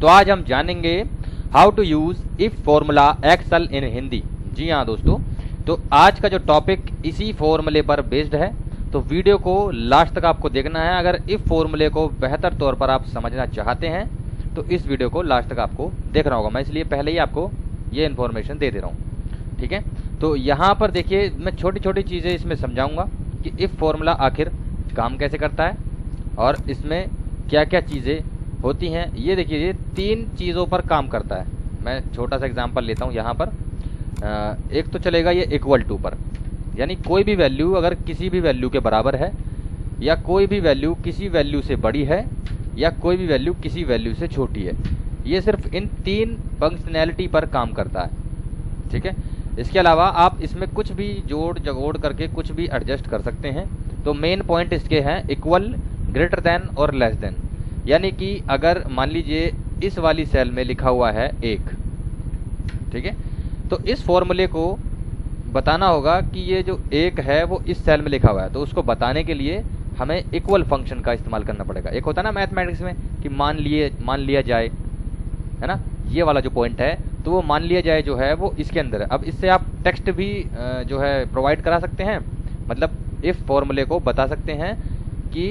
तो आज हम जानेंगे how to use IF formula Excel in Hindi. जी हाँ दोस्तों, तो आज का जो टॉपिक इसी फॉर्मूले पर बेस्ड है, तो वीडियो को लास्ट तक आपको देखना है। अगर इफ फॉर्मूले को बेहतर तौर पर आप समझना चाहते हैं तो इस वीडियो को लास्ट तक आपको देखना होगा। मैं इसलिए पहले ही आपको ये इन्फॉर्मेशन दे रहा हूँ, ठीक है। तो यहाँ पर देखिए, मैं छोटी छोटी चीज़ें इसमें समझाऊंगा कि इफ फॉर्मूला आखिर काम कैसे करता है और इसमें क्या क्या चीज़ें होती हैं। ये देखिए, ये 3 चीज़ों पर काम करता है। मैं छोटा सा एग्जांपल लेता हूँ यहाँ पर। एक तो चलेगा ये इक्वल टू पर, यानी कोई भी वैल्यू अगर किसी भी वैल्यू के बराबर है, या कोई भी वैल्यू किसी वैल्यू से बड़ी है, या कोई भी वैल्यू किसी वैल्यू से छोटी है। ये सिर्फ इन 3 फंक्शनैलिटी पर काम करता है, ठीक है। इसके अलावा आप इसमें कुछ भी जोड़ जगोड़ करके कुछ भी एडजस्ट कर सकते हैं। तो मेन पॉइंट इसके हैं इक्वल, ग्रेटर देन और लेस देन। यानी कि अगर मान लीजिए इस वाली सेल में लिखा हुआ है 1, ठीक है, तो इस फॉर्मूले को बताना होगा कि ये जो 1 है वो इस सेल में लिखा हुआ है। तो उसको बताने के लिए हमें इक्वल फंक्शन का इस्तेमाल करना पड़ेगा। एक होता है ना मैथमेटिक्स में कि मान लिया जाए, है ना, ये वाला जो पॉइंट है, तो वो मान लिया जाए जो है वो इसके अंदर है। अब इससे आप टेक्स्ट भी जो है प्रोवाइड करा सकते हैं, मतलब इफ फॉर्मूले को बता सकते हैं कि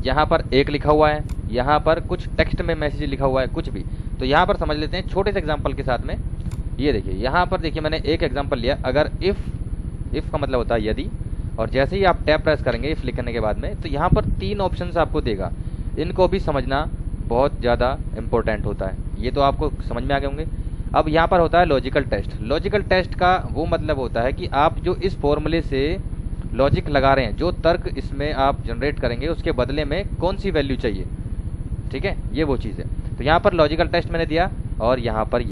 यहाँ पर 1 लिखा हुआ है, यहाँ पर कुछ टेक्स्ट में मैसेज लिखा हुआ है, कुछ भी। तो यहाँ पर समझ लेते हैं छोटे से एग्जांपल के साथ में। ये देखिए, यहाँ पर देखिए मैंने एक एग्जांपल लिया। अगर इफ का मतलब होता है यदि, और जैसे ही आप टैब प्रेस करेंगे इफ लिखने के बाद में, तो यहाँ पर 3 ऑप्शंस आपको देगा। इनको भी समझना बहुत ज़्यादा इम्पोर्टेंट होता है। ये तो आपको समझ में आ गए होंगे। अब यहाँ पर होता है लॉजिकल टेस्ट। लॉजिकल टेस्ट का वो मतलब होता है कि आप जो इस फॉर्मूले से लॉजिक लगा रहे हैं, जो तर्क इसमें आप जनरेट करेंगे, उसके बदले में कौन सी वैल्यू चाहिए, ठीक है, ये वो चीज़ है। तो यहाँ पर लॉजिकल टेस्ट मैंने दिया, और यहाँ पर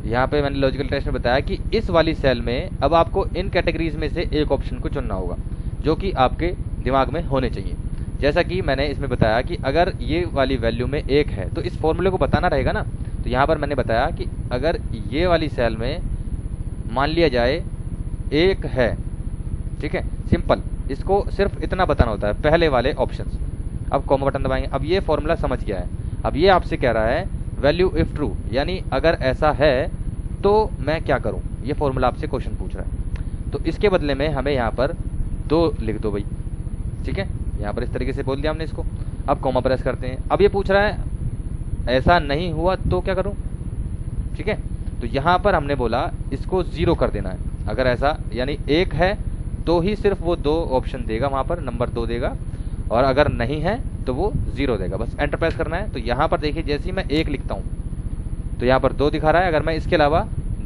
यहाँ पे मैंने लॉजिकल टेस्ट में बताया कि इस वाली सेल में अब आपको इन कैटेगरीज में से एक ऑप्शन को चुनना होगा जो कि आपके दिमाग में होने चाहिए। जैसा कि मैंने इसमें बताया कि अगर ये वाली वैल्यू में 1 है तो इस फॉर्मूले को बताना रहेगा ना। तो यहाँ पर मैंने बताया कि अगर ये वाली सेल में मान लिया जाए 1 है, ठीक है, सिंपल, इसको सिर्फ इतना बताना होता है, पहले वाले ऑप्शंस। अब कॉमा बटन दबाएंगे। अब ये फॉर्मूला समझ गया है। अब ये आपसे कह रहा है वैल्यू इफ ट्रू, यानी अगर ऐसा है तो मैं क्या करूं। ये फॉर्मूला आपसे क्वेश्चन पूछ रहा है। तो इसके बदले में हमें यहाँ पर 2 लिख दो भाई, ठीक है। यहाँ पर इस तरीके से बोल दिया हमने इसको। अब कॉमा प्रेस करते हैं। अब ये पूछ रहा है ऐसा नहीं हुआ तो क्या करूं, ठीक है। तो यहाँ पर हमने बोला इसको 0 कर देना है। अगर ऐसा यानी 1 है तो ही सिर्फ वो 2 ऑप्शन देगा, वहाँ पर नंबर 2 देगा, और अगर नहीं है तो वो 0 देगा। बस एंटर प्रेस करना है। तो यहाँ पर देखिए, जैसे ही मैं 1 लिखता हूँ तो यहाँ पर 2 दिखा रहा है। अगर मैं इसके अलावा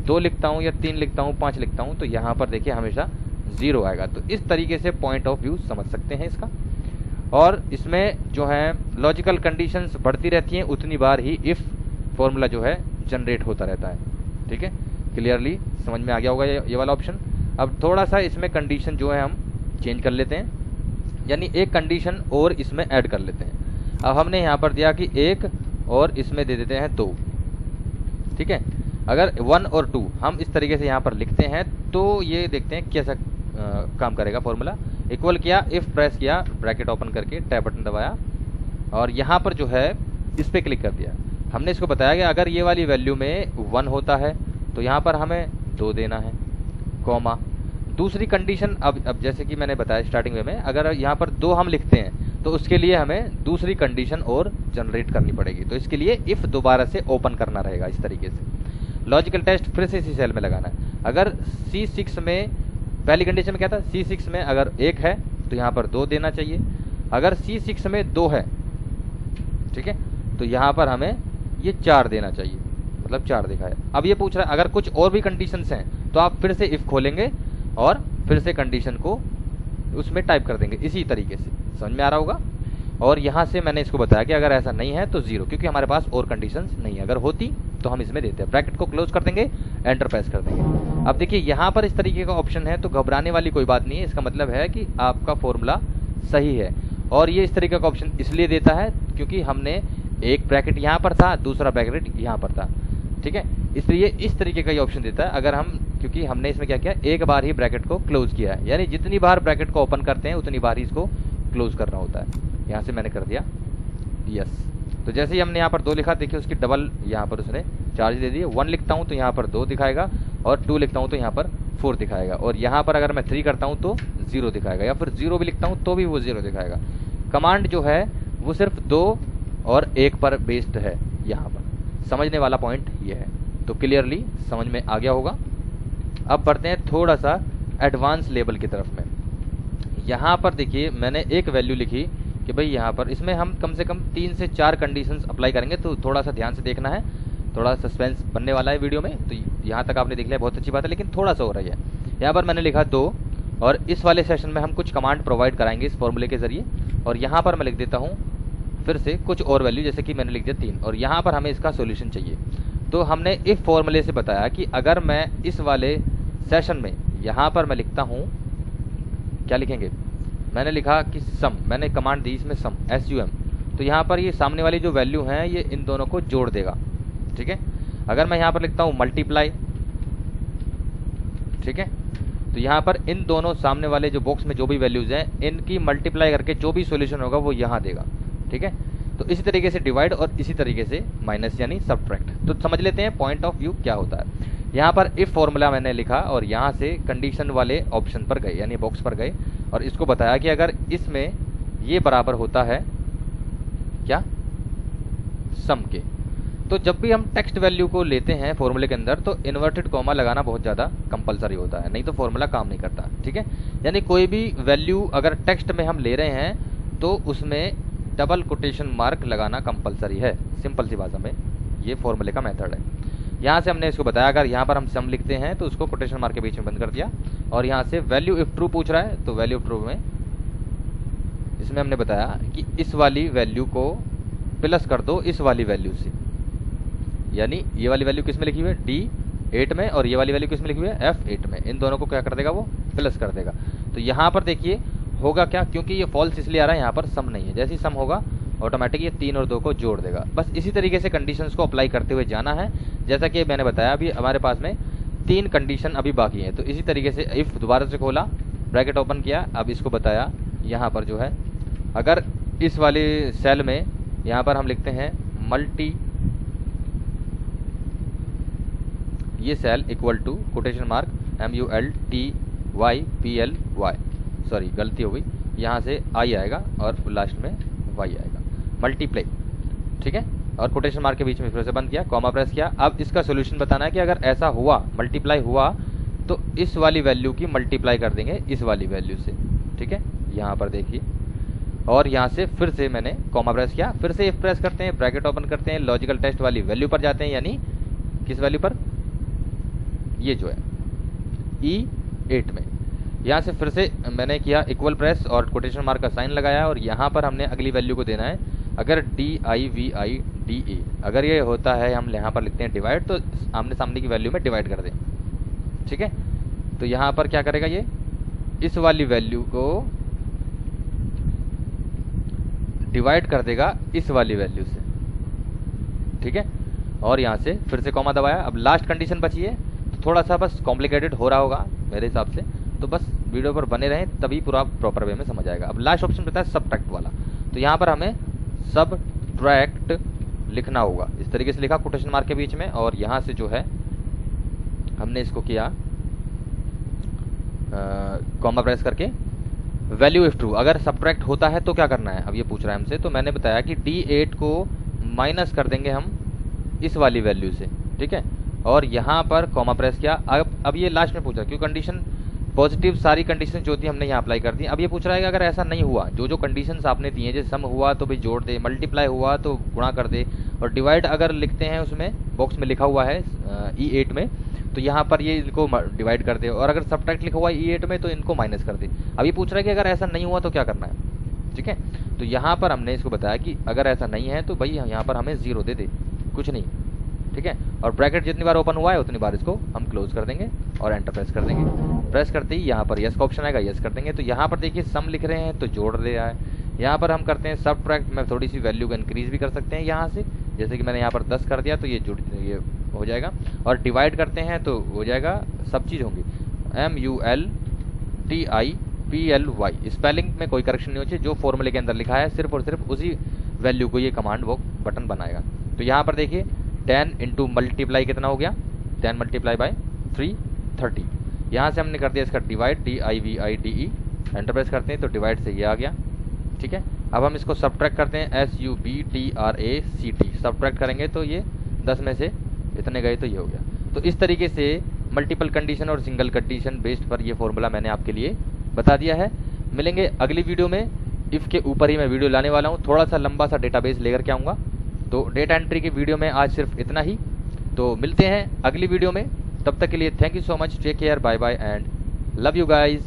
2 लिखता हूँ या 3 लिखता हूँ, 5 लिखता हूँ, तो यहाँ पर देखिए हमेशा 0 आएगा। तो इस तरीके से पॉइंट ऑफ व्यू समझ सकते हैं इसका। और इसमें जो है लॉजिकल कंडीशंस बढ़ती रहती हैं, उतनी बार ही इफ फॉर्मूला जो है जनरेट होता रहता है, ठीक है। क्लियरली समझ में आ गया होगा ये वाला ऑप्शन। अब थोड़ा सा इसमें कंडीशन जो है हम चेंज कर लेते हैं, यानी एक कंडीशन और इसमें ऐड कर लेते हैं। अब हमने यहाँ पर दिया कि 1 और इसमें दे देते हैं 2, ठीक है। अगर 1 और 2 हम इस तरीके से यहाँ पर लिखते हैं तो ये देखते हैं कैसा काम करेगा फॉर्मूला। इक्वल किया, इफ प्रेस किया, ब्रैकेट ओपन करके टैब बटन दबाया, और यहाँ पर जो है इस पर क्लिक कर दिया। हमने इसको बताया कि अगर ये वाली वैल्यू में 1 होता है तो यहाँ पर हमें 2 देना है, कॉमा। दूसरी कंडीशन, अब जैसे कि मैंने बताया स्टार्टिंग में, अगर यहाँ पर 2 हम लिखते हैं तो उसके लिए हमें दूसरी कंडीशन और जनरेट करनी पड़ेगी। तो इसके लिए इफ दोबारा से ओपन करना रहेगा इस तरीके से। लॉजिकल टेस्ट फिर से इसी सेल में लगाना है। अगर C6 में पहली कंडीशन में क्या था, C6 में अगर 1 है तो यहाँ पर 2 देना चाहिए। अगर C6 में 2 है, ठीक है, तो यहाँ पर हमें ये 4 देना चाहिए, मतलब 4 दिखा है। अब ये पूछ रहा है अगर कुछ और भी कंडीशंस हैं तो आप फिर से इफ खोलेंगे और फिर से कंडीशन को उसमें टाइप कर देंगे इसी तरीके से। समझ में आ रहा होगा। और यहाँ से मैंने इसको बताया कि अगर ऐसा नहीं है तो 0, क्योंकि हमारे पास और कंडीशंस नहीं है। अगर होती तो हम इसमें देते हैं। ब्रैकेट को क्लोज कर देंगे, एंटर प्रेस कर देंगे। अब देखिए यहाँ पर इस तरीके का ऑप्शन है, तो घबराने वाली कोई बात नहीं है। इसका मतलब है कि आपका फॉर्मूला सही है। और ये इस तरीके का ऑप्शन इसलिए देता है क्योंकि हमने एक ब्रैकेट यहाँ पर था, दूसरा ब्रैकेट यहाँ पर था, ठीक है। इसलिए इस तरीके का ये ऑप्शन देता है। अगर हम, क्योंकि हमने इसमें क्या किया, एक बार ही ब्रैकेट को क्लोज किया है, यानी जितनी बार ब्रैकेट को ओपन करते हैं उतनी बार ही इसको क्लोज करना होता है। यहाँ से मैंने कर दिया यस। तो जैसे ही हमने यहाँ पर 2 लिखा, देखिए उसकी डबल यहाँ पर उसने चार्ज दे दिए। 1 लिखता हूँ तो यहाँ पर 2 दिखाएगा, और 2 लिखता हूँ तो यहाँ पर 4 दिखाएगा, और यहाँ पर अगर मैं 3 करता हूँ तो 0 दिखाएगा, या फिर 0 भी लिखता हूँ तो भी वो 0 दिखाएगा। कमांड जो है वो सिर्फ 2 और 1 पर बेस्ड है। यहाँ पर समझने वाला पॉइंट ये है, तो क्लियरली समझ में आ गया होगा। अब बढ़ते हैं थोड़ा सा एडवांस लेवल की तरफ में। यहाँ पर देखिए मैंने एक वैल्यू लिखी कि भाई यहाँ पर इसमें हम कम से कम 3 से 4 कंडीशंस अप्लाई करेंगे, तो थोड़ा सा ध्यान से देखना है, थोड़ा सस्पेंस बनने वाला है वीडियो में। तो यहाँ तक आपने देख लिया, बहुत अच्छी बात है, लेकिन थोड़ा सा हो रही है। यहाँ पर मैंने लिखा 2, और इस वाले सेशन में हम कुछ कमांड प्रोवाइड कराएंगे इस फॉर्मूले के जरिए, और यहाँ पर मैं लिख देता हूँ फिर से कुछ और वैल्यू, जैसे कि मैंने लिख दिया 3, और यहाँ पर हमें इसका सोल्यूशन चाहिए। तो हमने इफ फॉर्मूले से बताया कि अगर मैं इस वाले सेशन में यहाँ पर मैं लिखता हूँ, क्या लिखेंगे, मैंने लिखा कि सम, मैंने कमांड दी इसमें सम, SUM, तो यहाँ पर ये सामने वाली जो वैल्यू हैं ये इन दोनों को जोड़ देगा। ठीक है, अगर मैं यहाँ पर लिखता हूँ मल्टीप्लाई, ठीक है, तो यहाँ पर इन दोनों सामने वाले जो बॉक्स में जो भी वैल्यूज हैं इनकी मल्टीप्लाई करके जो भी सॉल्यूशन होगा वो यहाँ देगा। ठीक है, तो इसी तरीके से डिवाइड और इसी तरीके से माइनस यानी सब्ट्रैक्ट। तो समझ लेते हैं पॉइंट ऑफ व्यू क्या होता है। यहाँ पर इफ फॉर्मूला मैंने लिखा और यहाँ से कंडीशन वाले ऑप्शन पर गए यानी बॉक्स पर गए, और इसको बताया कि अगर इसमें ये बराबर होता है क्या, सम के, तो जब भी हम टेक्स्ट वैल्यू को लेते हैं फॉर्मूले के अंदर तो इन्वर्टेड कॉमा लगाना बहुत ज़्यादा कंपलसरी होता है, नहीं तो फॉर्मूला काम नहीं करता। ठीक है, यानी कोई भी वैल्यू अगर टेक्स्ट में हम ले रहे हैं तो उसमें डबल कोटेशन मार्क लगाना कंपलसरी है। सिंपल सी भाषा में ये फॉर्मूले का मेथड है। यहाँ से हमने इसको बताया अगर यहाँ पर हम सम लिखते हैं तो उसको कोटेशन मार्क के बीच में बंद कर दिया, और यहाँ से वैल्यू इफ ट्रू पूछ रहा है तो वैल्यू इफ ट्रू में इसमें हमने बताया कि इस वाली वैल्यू को प्लस कर दो इस वाली वैल्यू से, यानी ये वाली वैल्यू किस में लिखी हुई है, D8 में, और ये वाली वैल्यू किस में लिखी हुई है, F8 में। इन दोनों को क्या कर देगा, वो प्लस कर देगा। तो यहाँ पर देखिए होगा क्या, क्योंकि ये फॉल्स इसलिए आ रहा है, यहाँ पर सम नहीं है, जैसे ही सम होगा ऑटोमेटिक ये 3 और 2 को जोड़ देगा। बस इसी तरीके से कंडीशंस को अप्लाई करते हुए जाना है। जैसा कि मैंने बताया अभी हमारे पास में 3 कंडीशन अभी बाकी हैं, तो इसी तरीके से इफ दोबारा से खोला, ब्रैकेट ओपन किया, अब इसको बताया यहाँ पर जो है अगर इस वाले सेल में यहाँ पर हम लिखते हैं मल्टी, ये cell equal to quotation mark MULTYPLY, sorry गलती हो गई, यहाँ से I आएगा और लास्ट में Y आएगा, मल्टीप्लाई। ठीक है, और कोटेशन मार्क के बीच में फिर से बंद किया, कॉमा प्रेस किया। अब इसका सोल्यूशन बताना है कि अगर ऐसा हुआ, मल्टीप्लाई हुआ, तो इस वाली वैल्यू की मल्टीप्लाई कर देंगे इस वाली वैल्यू से। ठीक है, यहाँ पर देखिए, और यहाँ से फिर से मैंने कॉमा प्रेस किया, फिर से इफ प्रेस करते हैं, ब्रैकेट ओपन करते हैं, लॉजिकल टेस्ट वाली वैल्यू पर जाते हैं, यानी किस वैल्यू पर, ये जो है E8 में। यहाँ से फिर से मैंने किया इक्वल प्रेस और कोटेशन मार्क का साइन लगाया, और यहाँ पर हमने अगली वैल्यू को देना है अगर DIVIDA, अगर ये होता है हम यहाँ पर लिखते हैं डिवाइड, तो आमने सामने की वैल्यू में डिवाइड कर दें। ठीक है, तो यहाँ पर क्या करेगा, ये इस वाली वैल्यू को डिवाइड कर देगा इस वाली वैल्यू से। ठीक है, और यहाँ से फिर से कॉमा दबाया। अब लास्ट कंडीशन बची है, तो थोड़ा सा बस कॉम्प्लिकेटेड हो रहा होगा मेरे हिसाब से, तो बस वीडियो पर बने रहें तभी पूरा प्रॉपर वे में समझ आएगा। अब लास्ट ऑप्शन बताया सबट्रैक्ट वाला, तो यहाँ पर हमें सबट्रैक्ट लिखना होगा, इस तरीके से लिखा कोटेशन मार्क के बीच में, और यहाँ से जो है हमने इसको किया कॉमा प्रेस करके वैल्यू इफ ट्रू, अगर सबट्रैक्ट होता है तो क्या करना है, अब ये पूछ रहा है हमसे। तो मैंने बताया कि D8 को माइनस कर देंगे हम इस वाली वैल्यू से। ठीक है, और यहाँ पर कॉमा प्रेस किया। अब ये लास्ट में पूछा, क्यों कंडीशन पॉजिटिव सारी कंडीशन जो थी हमने यहाँ अप्लाई कर दी। अब ये पूछ रहा है कि अगर ऐसा नहीं हुआ, जो जो कंडीशंस आपने दी हैं, जैसे सम हुआ तो भाई जोड़ दे, मल्टीप्लाई हुआ तो गुणा कर दे, और डिवाइड अगर लिखते हैं उसमें बॉक्स में लिखा हुआ है E8 में, तो यहाँ पर ये इनको डिवाइड कर दे, और अगर सबट्रैक्ट लिखा हुआ है E8 में तो इनको माइनस कर दे। अब ये पूछ रहा है कि अगर ऐसा नहीं हुआ तो क्या करना है। ठीक है, तो यहाँ पर हमने इसको बताया कि अगर ऐसा नहीं है तो भाई यहाँ पर हमें 0 दे दे, कुछ नहीं। ठीक है, और ब्रैकेट जितनी बार ओपन हुआ है उतनी बार इसको हम क्लोज कर देंगे और एंटर प्रेस कर देंगे। प्रेस करते ही यहाँ पर यस का ऑप्शन आएगा, यस कर देंगे। तो यहाँ पर देखिए सम लिख रहे हैं तो जोड़ दे रहा है। यहाँ पर हम करते हैं सबट्रैक्ट में थोड़ी सी वैल्यू को इंक्रीज भी कर सकते हैं यहाँ से, जैसे कि मैंने यहाँ पर 10 कर दिया तो ये जुड़ ये हो जाएगा, और डिवाइड करते हैं तो हो जाएगा, सब चीज़ होंगी MULTIPLY। स्पेलिंग में कोई करेक्शन नहीं होनी चाहिए, जो फॉर्मूले के अंदर लिखा है सिर्फ और सिर्फ उसी वैल्यू को ये कमांड वो बटन बनाएगा। तो यहाँ पर देखिए 10 इंटू मल्टीप्लाई कितना हो गया, 10 मल्टीप्लाई बाय 3 30। यहाँ से हमने कर दिया इसका डिवाइड, DIVIDE, एंटर प्रेस करते हैं तो डिवाइड से ये आ गया। ठीक है, अब हम इसको सब्ट्रैक्ट करते हैं, SUBTRACT, सब्ट्रैक्ट करेंगे तो ये 10 में से इतने गए तो ये हो गया। तो इस तरीके से मल्टीपल कंडीशन और सिंगल कंडीशन बेस्ड पर ये फॉर्मूला मैंने आपके लिए बता दिया है। मिलेंगे अगली वीडियो में, इफ़ के ऊपर ही मैं वीडियो लाने वाला हूँ, थोड़ा सा लंबा सा डेटाबेस लेकर के आऊँगा। तो डेटा एंट्री की वीडियो में आज सिर्फ इतना ही। तो मिलते हैं अगली वीडियो में, तब तक के लिए thank you so much, take care, bye bye and love you guys.